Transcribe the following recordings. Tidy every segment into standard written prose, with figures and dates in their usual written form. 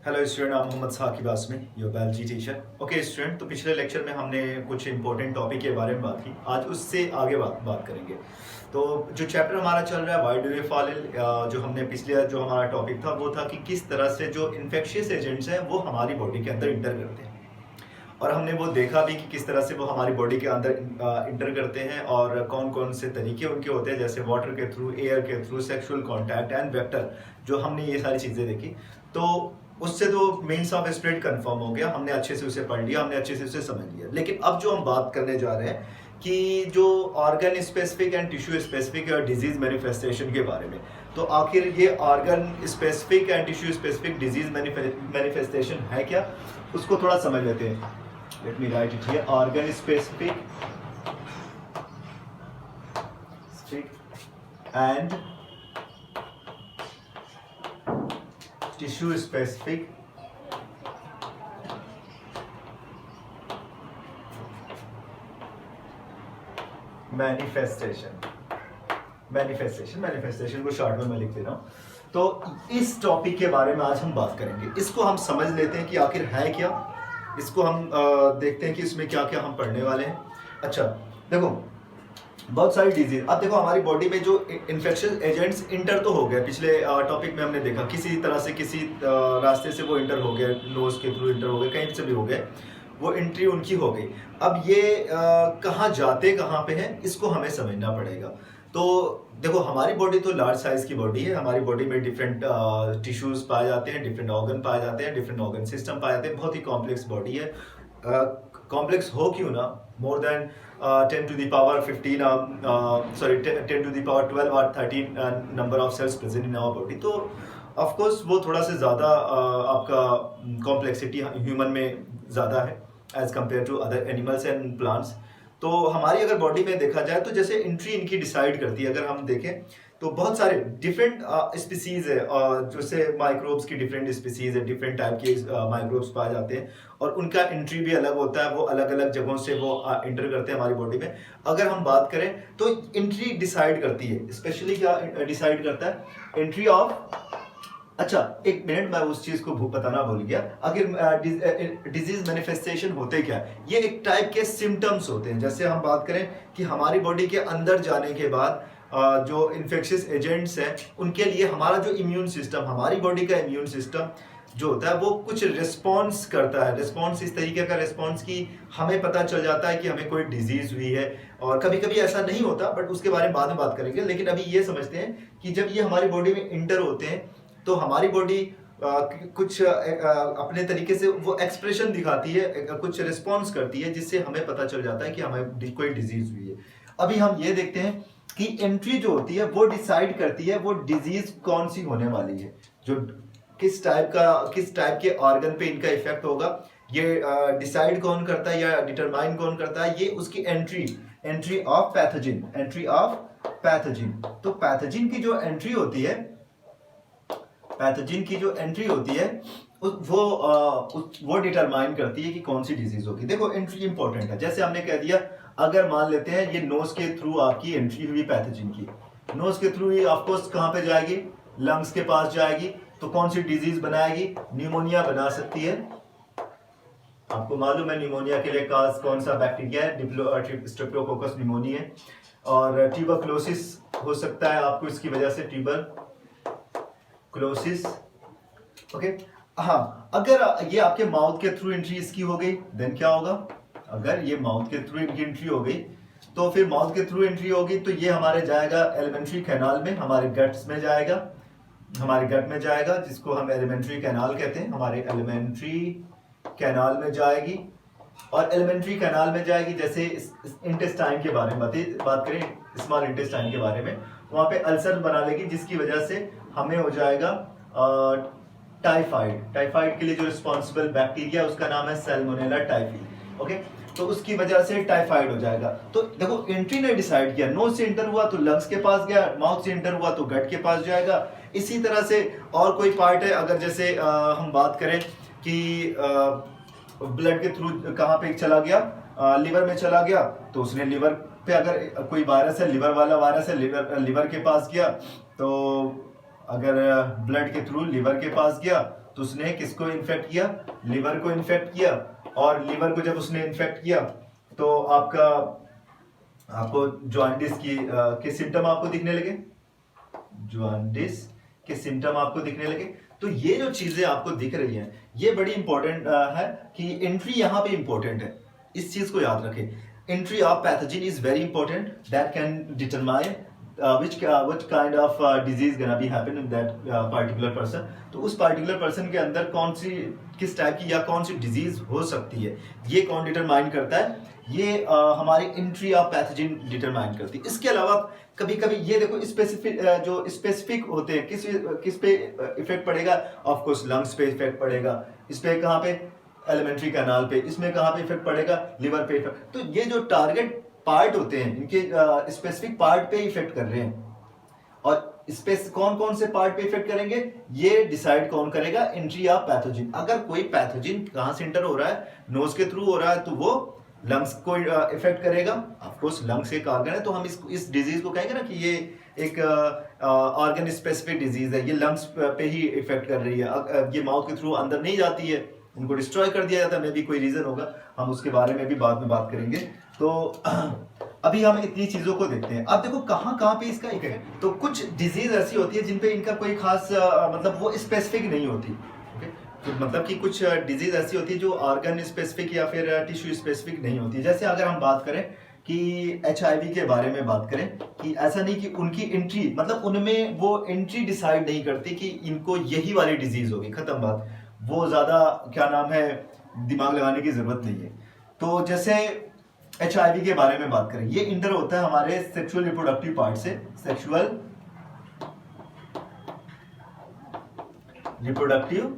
Hello student, I'm Mohammad Saqib Asmi, your biology teacher. Okay student, तो पिछले lecture में हमने कुछ इंपॉर्टेंट टॉपिक के बारे में बात की। आज उससे आगे बात करेंगे। तो जो चैप्टर हमारा चल रहा है, why do we fall ill, जो हमने पिछले जो हमारा टॉपिक था वो था कि किस तरह से जो इन्फेक्शियस एजेंट्स हैं वो हमारी बॉडी के अंदर इंटर करते हैं। और हमने वो देखा भी कि किस तरह से वो हमारी बॉडी के अंदर इंटर करते हैं और कौन कौन से तरीके उनके होते हैं, जैसे वाटर के थ्रू, एयर के through, sexual contact and vector. जो हमने ये सारी चीज़ें देखी, तो उससे तो मीन्स ऑफ स्प्रेड कंफर्म हो गया, हमने अच्छे से उसे पढ़ लिया, हमने अच्छे से उसे समझ लिया। लेकिन अब जो हम बात करने जा रहे हैं कि जो organ specific and tissue specific disease manifestation के बारे में, तो आखिर ये organ specific and tissue specific disease manifestation है क्या, उसको थोड़ा समझ लेते हैं। Let me write it here. Organ specific and tissue specific manifestation को शॉर्ट में मैं लिख दे रहा हूँ। तो इस टॉपिक के बारे में आज हम बात करेंगे। इसको हम समझ लेते हैं कि आखिर है क्या। इसको हम देखते हैं कि इसमें क्या क्या हम पढ़ने वाले हैं। अच्छा देखो, बहुत सारी डिजीज, अब देखो हमारी बॉडी में जो इन्फेक्शन एजेंट्स इंटर तो हो गए, पिछले टॉपिक में हमने देखा किसी तरह से किसी रास्ते से वो इंटर हो गए, नोज के थ्रू इंटर हो गए, कहीं से भी हो गए, वो एंट्री उनकी हो गई। अब ये कहाँ जाते कहाँ पे हैं, इसको हमें समझना पड़ेगा। तो देखो, हमारी बॉडी तो लार्ज साइज की बॉडी है। हमारी बॉडी में डिफरेंट टिश्यूज पाए जाते हैं, डिफरेंट ऑर्गन पाए जाते हैं, डिफरेंट ऑर्गन सिस्टम पाए जाते हैं। बहुत ही कॉम्प्लेक्स बॉडी है। कॉम्प्लेक्स हो क्यों ना, more than 10 to the power 15 10 to the power 12 और 13 number of cells present in our body. तो ऑफ कोर्स वो थोड़ा सा ज़्यादा आपका कॉम्प्लेक्सिटी ह्यूमन में ज़्यादा है as compare to other animals and plants. तो हमारी अगर बॉडी में देखा जाए तो जैसे एंट्री इनकी डिसाइड करती है, अगर हम देखें तो बहुत सारे डिफरेंट स्पीसीज है, जैसे माइक्रोब्स की डिफरेंट स्पीसीज है, डिफरेंट टाइप के माइक्रोब्स पाए जाते हैं और उनका एंट्री भी अलग होता है। वो अलग अलग जगहों से वो एंटर करते हैं हमारी बॉडी में। अगर हम बात करें तो एंट्री डिसाइड करती है, स्पेशली क्या डिसाइड करता है, एंट्री ऑफ, अच्छा एक मिनट, मैं उस चीज को बताना भूल गया। अगर डिजीज मैनिफेस्टेशन होते क्या है, ये एक टाइप के सिम्टम्स होते हैं। जैसे हम बात करें कि हमारी बॉडी के अंदर जाने के बाद जो इन्फेक्शियस एजेंट्स हैं उनके लिए हमारा जो इम्यून सिस्टम, हमारी बॉडी का इम्यून सिस्टम जो होता है वो कुछ रिस्पॉन्स करता है। रिस्पॉन्स इस तरीके का रिस्पॉन्स कि हमें पता चल जाता है कि हमें कोई डिजीज हुई है। और कभी कभी ऐसा नहीं होता, बट उसके बारे में बाद में बात करेंगे। लेकिन अभी ये समझते हैं कि जब ये हमारी बॉडी में इंटर होते हैं तो हमारी बॉडी कुछ अपने तरीके से वो एक्सप्रेशन दिखाती है, कुछ रिस्पॉन्स करती है, जिससे हमें पता चल जाता है कि हमें कोई डिजीज हुई है। अभी हम ये देखते हैं कि एंट्री जो होती है वो डिसाइड करती है वो डिजीज कौन सी होने वाली है, जो किस टाइप के ऑर्गन पे इनका इफेक्ट होगा, ये डिसाइड कौन करता है या डिटरमाइन कौन करता है, ये उसकी एंट्री ऑफ पैथोजन। तो पैथोजन की जो एंट्री होती है, वो डिटरमाइन करती है कि कौन सी डिजीज होगी। देखो एंट्री इंपॉर्टेंट है। जैसे हमने कह दिया, अगर मान लेते हैं ये नोज के थ्रू आपकी एंट्री हुई पैथोजन की, नोज के थ्रू ही ऑफ कोर्स कहां पे जाएगी, लंग्स के पास जाएगी। तो कौन सी डिजीज बनाएगी, न्यूमोनिया बना सकती है। आपको मालूम है न्यूमोनिया के लिए काज कौन सा बैक्टीरिया है, स्ट्रेप्टोकोकस न्यूमोनिया है। और ट्यूबरकुलोसिस हो सकता है आपको इसकी वजह से, ट्यूबरकुलोसिस। ओके, हाँ, अगर ये आपके माउथ के थ्रू एंट्री इसकी हो गई, देन क्या होगा, अगर ये माउथ के थ्रू इनकी एंट्री हो गई तो फिर माउथ के थ्रू एंट्री होगी तो ये हमारे जाएगा एलिमेंट्री कैनाल में, हमारे गट्स में जाएगा, हमारे गट में जाएगा, जिसको हम एलिमेंट्री कैनाल कहते हैं। हमारे एलिमेंट्री कैनाल में जाएगी और एलिमेंट्री कैनाल में जाएगी। जैसे इंटेस्टाइन के बारे में बात करें, स्मॉल इंटेस्टाइन के बारे में, वहां पे अल्सर बना लेगी, जिसकी वजह से हमें हो जाएगा टाइफाइड के लिए जो रिस्पॉन्सिबल बैक्टीरिया उसका नाम है सैल्मोनेला टाइफी। ओके, तो उसकी वजह से टाइफाइड हो जाएगा। तो देखो एंट्री ने डिसाइड किया, नोज से एंटर हुआ तो लंग्स के पास गया, माउथ से एंटर हुआ तो गट के पास जाएगा। इसी तरह से और कोई पार्ट है, अगर जैसे हम बात करें कि ब्लड के थ्रू कहाँ पे चला गया, लिवर में चला गया, तो उसने लिवर पे अगर कोई वायरस है, लिवर वाला वायरस है, लिवर के पास गया, तो अगर ब्लड के थ्रू लिवर के पास गया तो उसने किसको इन्फेक्ट किया, लिवर को इन्फेक्ट किया, और लिवर को जब उसने इन्फेक्ट किया तो आपको जॉन्डिस के सिम्टम आपको दिखने लगे, जॉन्डिस के सिम्टम आपको दिखने लगे। तो ये जो चीजें आपको दिख रही हैं ये बड़ी इंपॉर्टेंट है कि एंट्री यहाँ पे इंपॉर्टेंट है, इस चीज को याद रखें। Entry of pathogen is very important, that can determine which kind of disease gonna be happen in that particular person। तो उस particular person के अंदर कौन सी, किस टाइप की या कौन सी डिजीज हो सकती है, ये कौन डिटरमाइन करता है, ये हमारी एंट्री ऑफ पैथोजन डिटरमाइन करती है। इसके अलावा कभी कभी ये देखो स्पेसिफिक जो स्पेसिफिक होते हैं किस पे इफेक्ट पड़ेगा, ऑफ कोर्स लंग्स पे इफेक्ट पड़ेगा, इस पे कहाँ पे, एलिमेंट्री कैनाल पे, इसमें कहाँ पे इफेक्ट पड़ेगा, लिवर पे इफेक्ट। तो ये जो टारगेट पार्ट होते हैं इनके स्पेसिफिक पार्ट पे इफेक्ट कर रहे हैं, और कौन कौन से पार्ट पे इफेक्ट करेंगे ये डिसाइड कौन करेगा, एंट्री ऑफ पैथोजन। अगर कोई पैथोजन कहां से एंटर हो रहा है, नोज के थ्रू हो रहा है, तो वो लंग्स को इफेक्ट करेगा। ऑफ कोर्स लंग्स एक ऑर्गन है, तो हम इस डिजीज को कहेंगे ना कि ये एक ऑर्गन स्पेसिफिक डिजीज है, ये लंग्स पे ही इफेक्ट कर रही है, ये माउथ के थ्रू अंदर नहीं जाती है, इनको डिस्ट्रॉय कर दिया जाता है, मे भी कोई रीजन होगा, हम उसके बारे में भी बाद में बात करेंगे। तो अभी हम इतनी चीजों को देखते हैं। अब देखो कहाँ कहाँ पे इसका इफेक्ट, तो कुछ डिजीज ऐसी होती है जिन पे इनका कोई खास मतलब वो स्पेसिफिक नहीं होती, ओके। तो मतलब कि कुछ डिजीज ऐसी होती है जो ऑर्गन स्पेसिफिक या फिर टिश्यू स्पेसिफिक नहीं होती। जैसे अगर हम बात करें कि HIV के बारे में बात करें, कि ऐसा नहीं कि उनकी एंट्री, मतलब उनमें वो एंट्री डिसाइड नहीं करती कि इनको यही वाली डिजीज होगी, खत्म बात। वो ज्यादा क्या नाम है, दिमाग लगाने की जरूरत नहीं है। तो जैसे HIV के बारे में बात करें, ये इंटर होता है हमारे सेक्सुअल रिप्रोडक्टिव पार्ट से, सेक्सुअल रिप्रोडक्टिव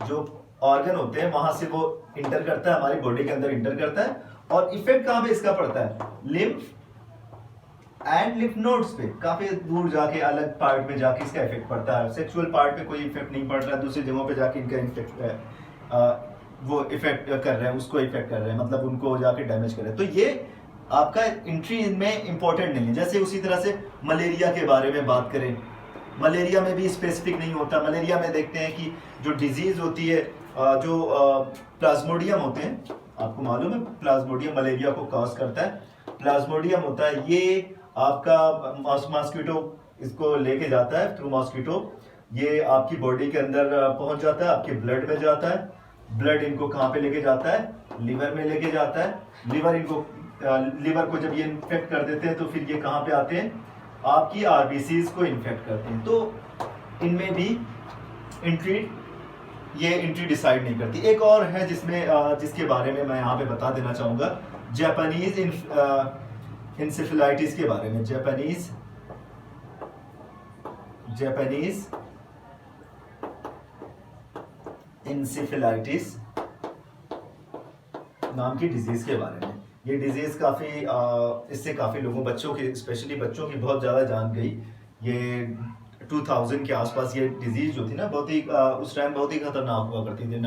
जो ऑर्गन होते हैं वहां से वो इंटर करता है, हमारी बॉडी के अंदर इंटर करता है। और इफेक्ट कहां पे इसका पड़ता है, लिम्फ एंड लिम्फ नोड्स पे, काफी दूर जाके अलग पार्ट में जाके इसका इफेक्ट पड़ता है। सेक्सुअल पार्ट पे कोई इफेक्ट नहीं पड़ रहा है, दूसरी जगहों पे जाके इनका इफेक्ट वो इफेक्ट कर रहे हैं, उसको इफेक्ट कर रहे हैं, मतलब उनको जाके डैमेज कर रहे हैं। तो ये आपका एंट्री इनमें इंपॉर्टेंट नहीं है। जैसे उसी तरह से मलेरिया के बारे में बात करें, मलेरिया में भी स्पेसिफिक नहीं होता। मलेरिया में देखते हैं कि जो डिजीज होती है, जो प्लाज्मोडियम होते हैं, आपको मालूम है प्लाज्मोडियम मलेरिया को कॉज करता है। प्लाज्मोडियम होता है, ये आपका मॉस्किटो इसको लेके जाता है, थ्रू मॉस्किटो ये आपकी बॉडी के अंदर पहुंच जाता है, आपके ब्लड में जाता है। ब्लड इनको कहाँ पे लेके जाता है, लिवर में लेके जाता है। लिवर को जब ये इन्फेक्ट कर देते हैं तो फिर ये कहाँ पे आते हैं, आपकी RBCs को इन्फेक्ट करते हैं। तो इनमें भी एंट्री डिसाइड नहीं करती। एक और है जिसके बारे में मैं यहाँ पे बता देना चाहूंगा, जापानीज इंसेफेलाइटिस के बारे में। जापानीज इंसेफेलाइटिस नाम की डिजीज के बारे में। ये डिजीज काफी इससे काफी लोगों, बच्चों की, स्पेशली बच्चों की बहुत ज्यादा जान गई। ये 2000 के आसपास ये डिजीज जो थी ना, बहुत ही उस टाइम बहुत ही खतरनाक हुआ करती थी,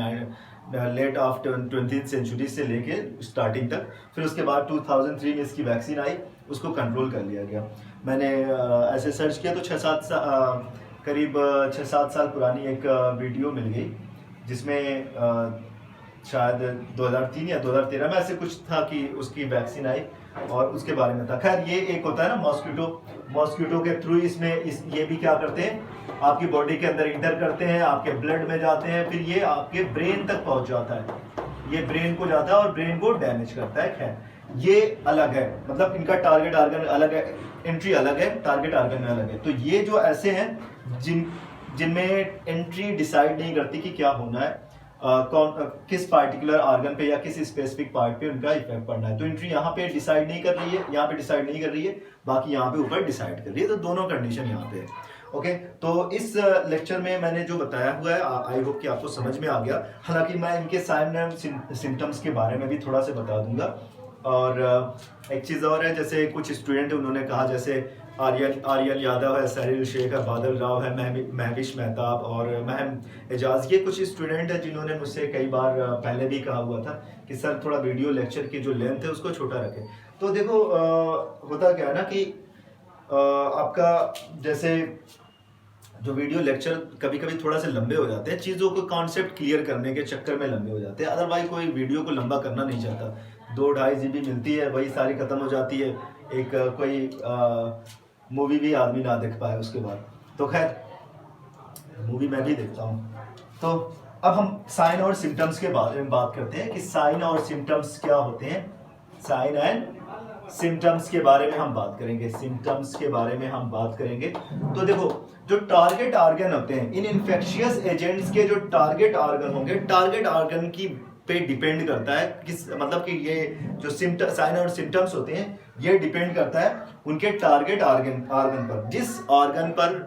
लेट ऑफ 20th सेंचुरी से लेके स्टार्टिंग तक। फिर उसके बाद 2003 में इसकी वैक्सीन आई, उसको कंट्रोल कर लिया गया। मैंने ऐसे सर्च किया तो करीब 6-7 साल पुरानी एक वीडियो मिल गई, जिसमें शायद 2003 या 2013 में ऐसे कुछ था कि उसकी वैक्सीन आई और उसके बारे में था। खैर ये एक होता है ना मॉस्किटो के थ्रू ये भी क्या करते हैं, आपकी बॉडी के अंदर इंटर करते हैं, आपके ब्लड में जाते हैं, फिर ये आपके ब्रेन तक पहुंच जाता है, ये ब्रेन को जाता है और ब्रेन को डैमेज करता है। खैर ये अलग है, मतलब इनका टारगेट ऑर्गन अलग है, एंट्री अलग है, टारगेट ऑर्गन अलग है। तो ये जो ऐसे हैं जिनमें एंट्री डिसाइड नहीं करती कि क्या होना है, किस पार्टिकुलर ऑर्गन पे या किस स्पेसिफिक पार्ट पे उनका इफेक्ट पड़ना है। तो एंट्री यहाँ पे डिसाइड नहीं कर रही है, यहाँ पे डिसाइड नहीं कर रही है, बाकी यहाँ पे ऊपर डिसाइड कर रही है। तो दोनों कंडीशन यहाँ पे है। ओके, तो इस लेक्चर में मैंने जो बताया हुआ है, आई होप कि आपको समझ में आ गया। हालांकि मैं इनके साइन एंड सिम्टम्स के बारे में भी थोड़ा सा बता दूंगा। और एक चीज़ और है, जैसे कुछ स्टूडेंट उन्होंने कहा, जैसे आर्यन यादव है, सैरिल शेख है, बादल राव है, महविश मेहताब और महम एजाज, ये कुछ स्टूडेंट हैं जिन्होंने मुझसे कई बार पहले भी कहा हुआ था कि सर थोड़ा वीडियो लेक्चर की जो लेंथ है उसको छोटा रखें। तो देखो होता क्या है ना कि आपका जैसे जो वीडियो लेक्चर कभी कभी थोड़ा सा लंबे हो जाते हैं, चीज़ों को कॉन्सेप्ट क्लियर करने के चक्कर में लंबे हो जाते हैं। अदरवाइज कोई वीडियो को लंबा करना नहीं चाहता। 2-2.5 GB मिलती है, वही सारी ख़त्म हो जाती है। एक कोई मूवी भी आदमी ना देख पाए उसके बाद। तो खैर, मूवी मैं भी देखता हूँ। तो अब हम साइन और सिम्टम्स के बारे में बात करते हैं कि साइन और सिम्टम्स क्या होते हैं। साइन एंड सिम्टम्स के बारे में हम बात करेंगे। सिम्टम्स के बारे में हम बात करेंगे। तो देखो, जो टारगेट ऑर्गन होते हैं, इन इन्फेक्शियस एजेंट्स के जो टारगेट ऑर्गन होंगे, टारगेट ऑर्गन की पे डिपेंड करता है किस, मतलब कि ये जो साइन और सिम्टम्स होते हैं, ये डिपेंड करता है उनके टारगेट ऑर्गन पर। जिस ऑर्गन पर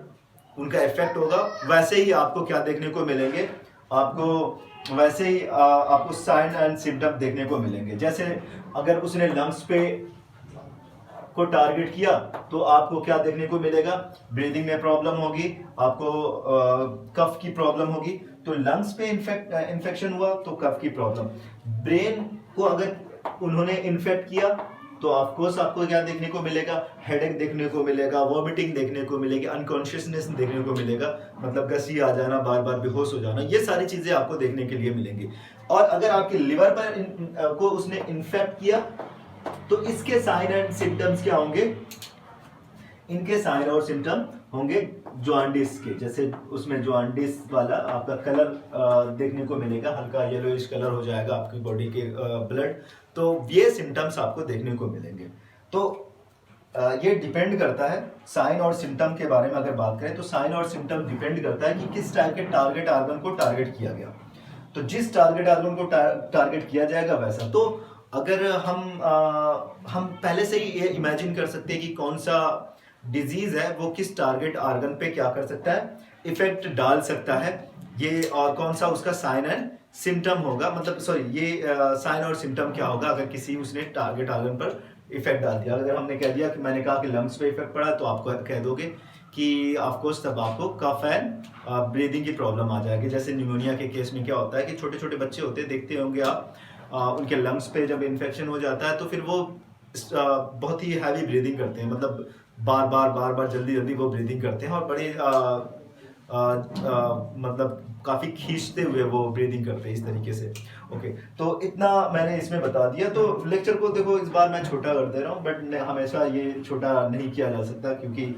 उनका इफेक्ट होगा, वैसे ही आपको क्या देखने को मिलेंगे, आपको वैसे ही आपको साइन एंड सिम्टम देखने को मिलेंगे। जैसे अगर उसने लंग्स पे को टारगेट किया तो आपको क्या देखने को मिलेगा, ब्रीदिंग में प्रॉब्लम होगी, आपको कफ की प्रॉब्लम होगी। तो लंग्स पे इन्फेक्शन हुआ तो कफ की प्रॉब्लम। ब्रेन को अगर उन्होंने इन्फेक्ट किया तो ऑफकोर्स आपको क्या देखने को मिलेगा, हेडेक देखने को मिलेगा, वॉमिटिंग देखने को मिलेगी, अनकॉन्शियसनेस देखने को मिलेगा, मतलब गसी आ जाना, बार बार बेहोश हो जाना, ये सारी चीजें आपको देखने के लिए मिलेंगी। और अगर आपके लिवर पर को उसने इन्फेक्ट किया तो इसके साइन एंड सिम्टम्स क्या होंगे, इनके साइन और सिम्टम होंगे जॉन्डिस के। जैसे उसमें जॉन्डिस वाला आपका कलर देखने को मिलेगा, हल्का येलोइश कलर हो जाएगा आपकी बॉडी के ब्लड। तो ये सिम्टम्स आपको देखने को मिलेंगे। तो ये डिपेंड करता है साइन और सिम्टम के बारे में अगर बात करें तो साइन और सिम्टम डिपेंड करता है कि किस टाइप के टारगेट ऑर्गन को टारगेट किया गया। तो जिस टारगेट ऑर्गन को टारगेट किया जाएगा वैसा। तो अगर हम पहले से ही ये इमेजिन कर सकते हैं कि कौन सा डिजीज है वो किस टारगेट ऑर्गन पे क्या कर सकता है, इफेक्ट डाल सकता है ये, और कौन सा उसका साइन एंड सिम्टम होगा, मतलब सॉरी ये साइन और सिम्टम क्या होगा अगर किसी उसने टारगेट ऑर्गन पर इफेक्ट डाल दिया। अगर हमने कह दिया कि मैंने कहा कि लंग्स पे इफेक्ट पड़ा तो आपको कह दोगे कि ऑफकोर्स तब आपको कफ एंड ब्रीदिंग की प्रॉब्लम आ जाएगी। जैसे न्यूमोनिया के केस में क्या होता है कि छोटे छोटे बच्चे होते हैं, देखते होंगे आप, उनके लंग्स पे जब इन्फेक्शन हो जाता है तो फिर वो बहुत ही हैवी ब्रीदिंग करते हैं, मतलब बार बार जल्दी जल्दी वो ब्रीदिंग करते हैं और बड़े मतलब काफ़ी खींचते हुए वो ब्रीदिंग करते हैं इस तरीके से। ओके, तो इतना मैंने इसमें बता दिया। तो लेक्चर को देखो इस बार मैं छोटा कर दे रहा हूँ, बट हमेशा ये छोटा नहीं किया जा सकता क्योंकि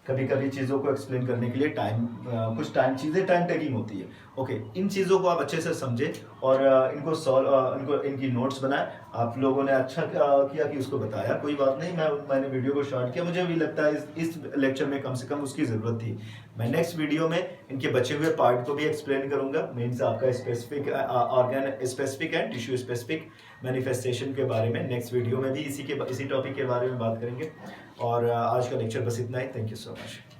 कभी कभी चीज़ों को एक्सप्लेन करने के लिए कुछ चीज़ें टाइम टेकिंग होती है। ओके, इन चीज़ों को आप अच्छे से समझे और इनको इनकी नोट्स बनाए। आप लोगों ने अच्छा किया कि उसको बताया, कोई बात नहीं, मैंने वीडियो को शॉर्ट किया, मुझे भी लगता है इस लेक्चर में कम से कम उसकी ज़रूरत थी। मैं नेक्स्ट वीडियो में इनके बचे हुए पार्ट को भी एक्सप्लेन करूंगा, मीन्स आपका specific organ specific and tissue specific manifestation के बारे में नेक्स्ट वीडियो में भी इसी टॉपिक के बारे में बात करेंगे। और आज का लेक्चर बस इतना ही। Thank you so much.